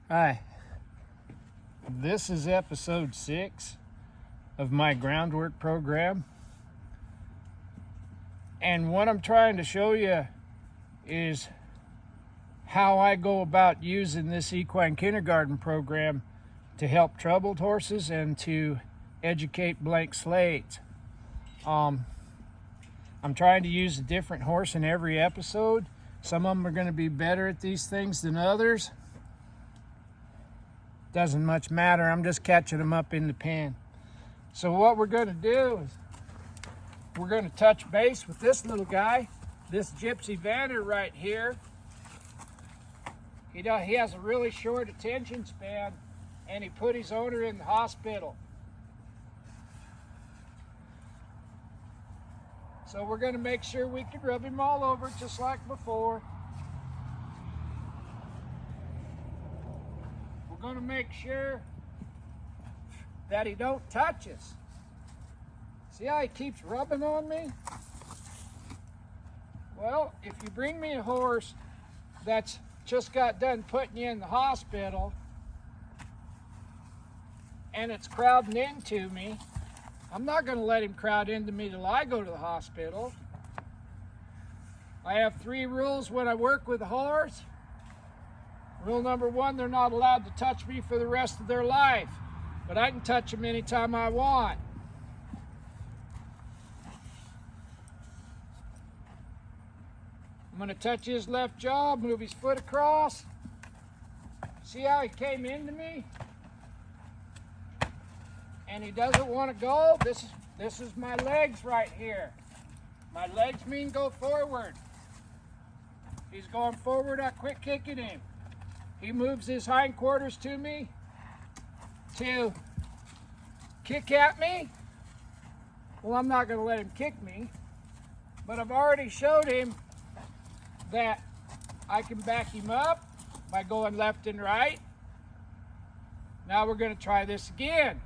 Hi, this is episode 6 of my groundwork program, and what I'm trying to show you is how I go about using this equine kindergarten program to help troubled horses and to educate blank slates. I'm trying to use a different horse in every episode. Some of them are going to be better at these things than others. Doesn't much matter. I'm just catching them up in the pen. So what we're going to do is we're going to touch base with this little guy, this Gypsy Vanner right here. He has a really short attention span, and he put his owner in the hospital. So we're going to make sure we can rub him all over just like before. We're going to make sure that he don't touch us. See how he keeps rubbing on me? Well, if you bring me a horse that's just got done putting you in the hospital and it's crowding into me, I'm not going to let him crowd into me till I go to the hospital. I have 3 rules when I work with a horse. Rule number 1, they're not allowed to touch me for the rest of their life, but I can touch them anytime I want. I'm going to touch his left jaw, move his foot across. See how he came into me? And he doesn't want to go. This is my legs right here. My legs mean go forward. He's going forward, I quit kicking him. He moves his hindquarters to me to kick at me. Well, I'm not going to let him kick me, but I've already showed him that I can back him up by going left and right. Now we're going to try this again.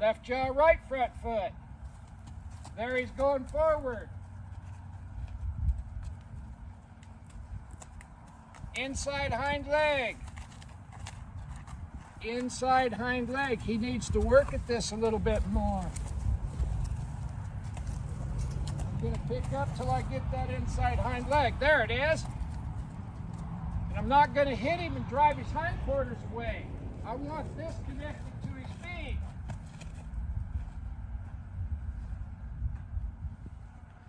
Left jaw, right front foot. There he's going forward. Inside hind leg. Inside hind leg. He needs to work at this a little bit more. I'm going to pick up till I get that inside hind leg. There it is. And I'm not going to hit him and drive his hindquarters away. I want this connected to his feet.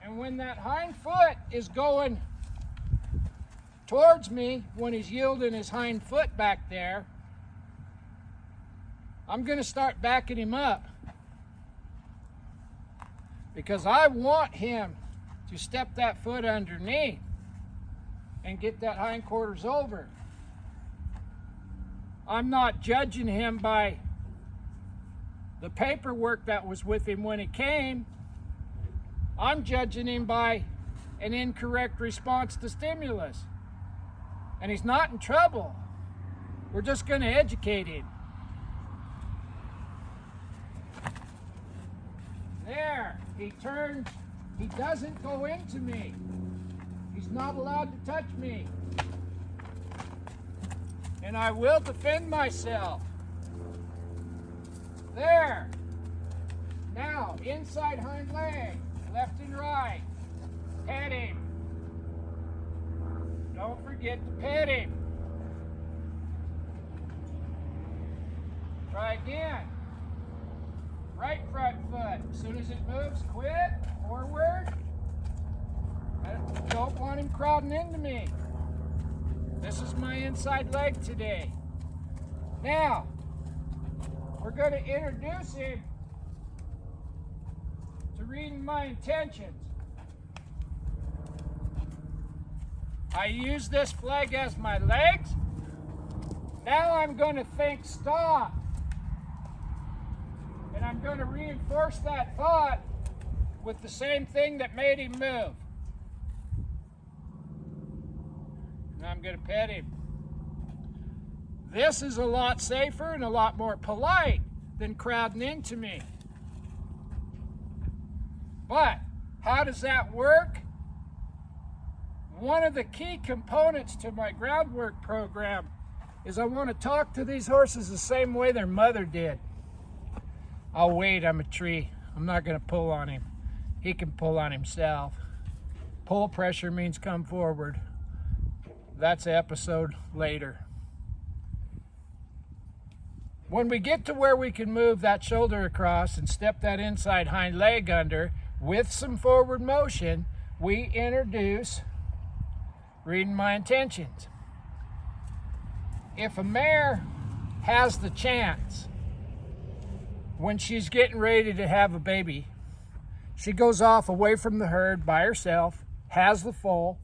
And when that hind foot is going towards me, when he's yielding his hind foot back there, I'm going to start backing him up because I want him to step that foot underneath and get that hindquarters over. I'm not judging him by the paperwork that was with him when he came. I'm judging him by an incorrect response to stimulus. And he's not in trouble. We're just going to educate him. There, he turns. He doesn't go into me. He's not allowed to touch me. And I will defend myself. There. Now, inside hind leg, left and right. Pet him. Don't forget to pet him. Try again. Right front foot. As soon as it moves, quit. Forward. I don't want him crowding into me. This is my inside leg today. Now, we're going to introduce him to reading my intentions. I use this flag as my legs. Now I'm going to think stop. And I'm going to reinforce that thought with the same thing that made him move. And I'm going to pet him. This is a lot safer and a lot more polite than crowding into me. But how does that work? one of the key components to my groundwork program is I want to talk to these horses the same way their mother did. I'll wait, I'm a tree. I'm not going to pull on him. He can pull on himself. Pull pressure means come forward. That's an episode later. When we get to where we can move that shoulder across and step that inside hind leg under with some forward motion, we introduce reading my intentions. If a mare has the chance, when she's getting ready to have a baby, she goes off away from the herd by herself, has the foal.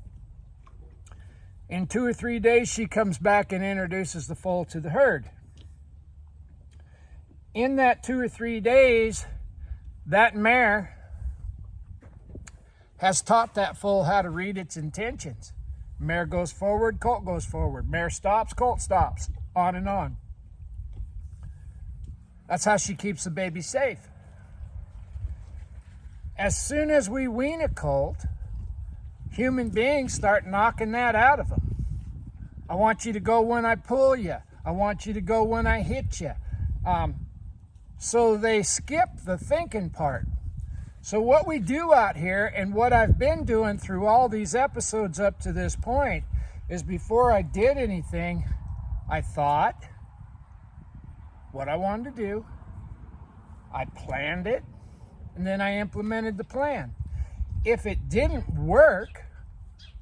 In 2 or 3 days, she comes back and introduces the foal to the herd. In that 2 or 3 days, that mare has taught that foal how to read its intentions. Mare goes forward, colt goes forward. Mare stops, colt stops, on and on. That's how she keeps the baby safe. As soon as we wean a colt, human beings start knocking that out of them. I want you to go when I pull you. I want you to go when I hit you. So they skip the thinking part. So what we do out here, and what I've been doing through all these episodes up to this point, is before I did anything, I thought what I wanted to do, I planned it, and then I implemented the plan. If it didn't work,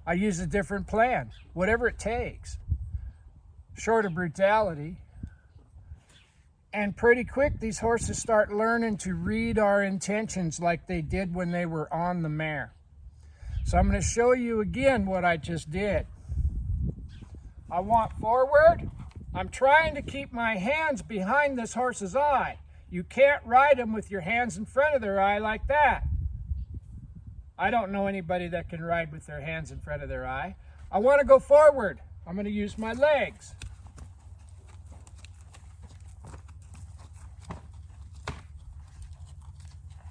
I use a different plan, whatever it takes, short of brutality. And pretty quick, these horses start learning to read our intentions like they did when they were on the mare. So I'm going to show you again what I just did. I want forward. I'm trying to keep my hands behind this horse's eye. You can't ride them with your hands in front of their eye like that. I don't know anybody that can ride with their hands in front of their eye. I want to go forward. I'm going to use my legs.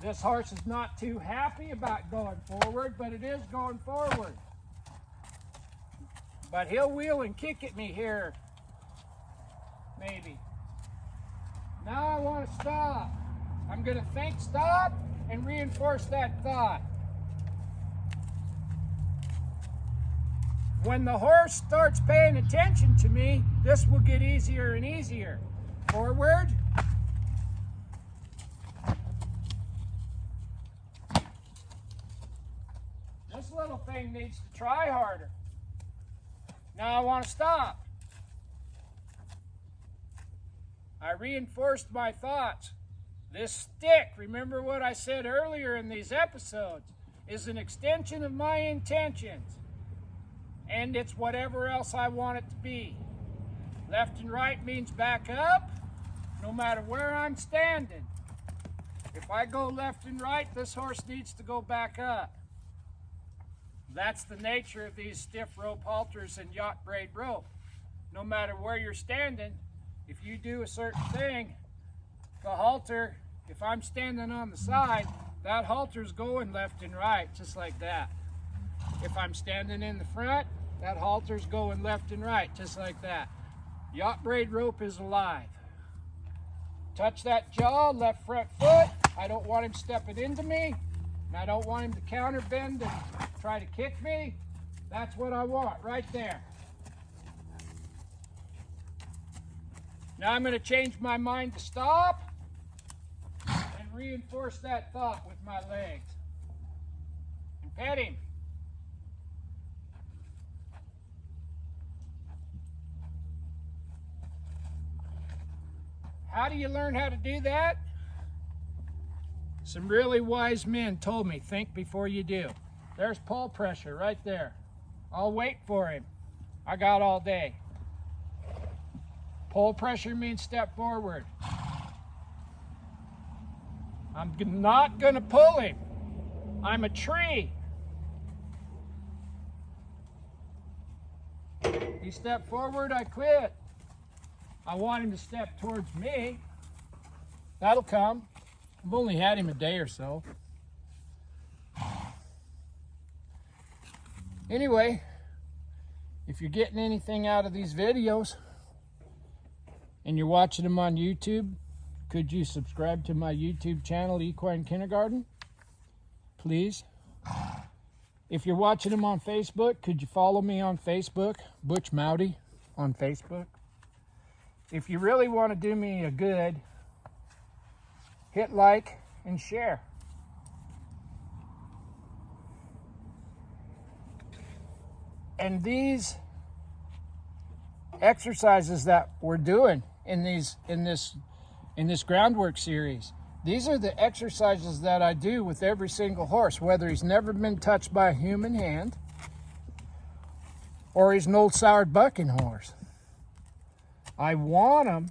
This horse is not too happy about going forward, but it is going forward. But he'll wheel and kick at me here, maybe. Now I want to stop. I'm going to think stop and reinforce that thought. When the horse starts paying attention to me, this will get easier and easier. Forward. This little thing needs to try harder. Now I want to stop. I reinforced my thoughts. This stick, remember what I said earlier in these episodes, is an extension of my intentions. And it's whatever else I want it to be. Left and right means back up, no matter where I'm standing. If I go left and right, this horse needs to go back up. That's the nature of these stiff rope halters and yacht braid rope. No matter where you're standing, if you do a certain thing, the halter, if I'm standing on the side, that halter's going left and right, just like that. If I'm standing in the front, that halter's going left and right, just like that. Yacht braid rope is alive. Touch that jaw, left front foot. I don't want him stepping into me, and I don't want him to counter bend and try to kick me. That's what I want right there. Now I'm going to change my mind to stop and reinforce that thought with my legs. And pet him. How do you learn how to do that? Some really wise men told me, think before you do. There's pull pressure right there. I'll wait for him. I got all day. Pull pressure means step forward. I'm not going to pull him. I'm a tree. He stepped forward, I quit. I want him to step towards me. That'll come. I've only had him a day or so. Anyway, If you're getting anything out of these videos and you're watching them on YouTube, could you subscribe to my YouTube channel, Equine Kindergarten? Please. If you're watching them on Facebook, could you follow me on Facebook, Butch Mowdy on Facebook? If you really want to do me a good, hit like and share. And these exercises that we're doing in this groundwork series, these are the exercises that I do with every single horse, whether he's never been touched by a human hand or he's an old soured bucking horse. I want him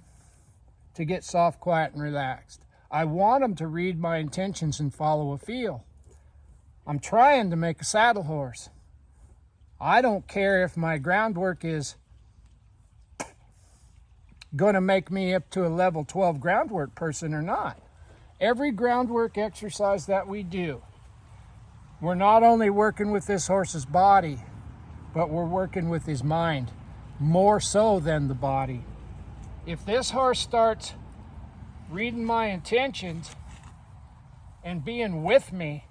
to get soft, quiet, and relaxed. I want him to read my intentions and follow a feel. I'm trying to make a saddle horse. I don't care if my groundwork is going to make me up to a level 12 groundwork person or not. Every groundwork exercise that we do, we're not only working with this horse's body, but we're working with his mind, more so than the body. If this horse starts reading my intentions and being with me,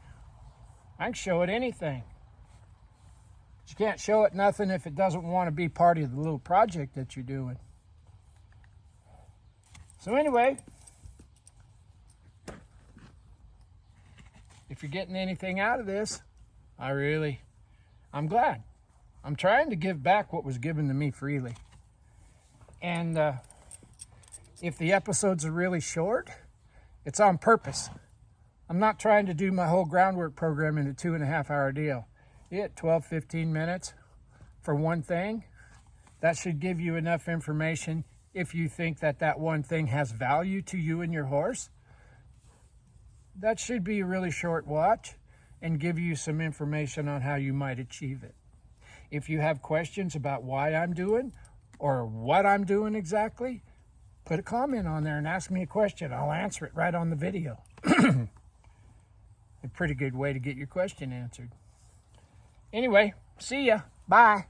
I can show it anything. You can't show it nothing if it doesn't want to be part of the little project that you're doing. So anyway, if you're getting anything out of this, I'm glad. I'm trying to give back what was given to me freely. And if the episodes are really short, it's on purpose. I'm not trying to do my whole groundwork program in a 2.5-hour deal. You get 12, 15 minutes for one thing. That should give you enough information if you think that that one thing has value to you and your horse. That should be a really short watch and give you some information on how you might achieve it. If you have questions about why I'm doing or what I'm doing exactly, put a comment on there and ask me a question. I'll answer it right on the video. A pretty good way to get your question answered. Anyway, see ya. Bye.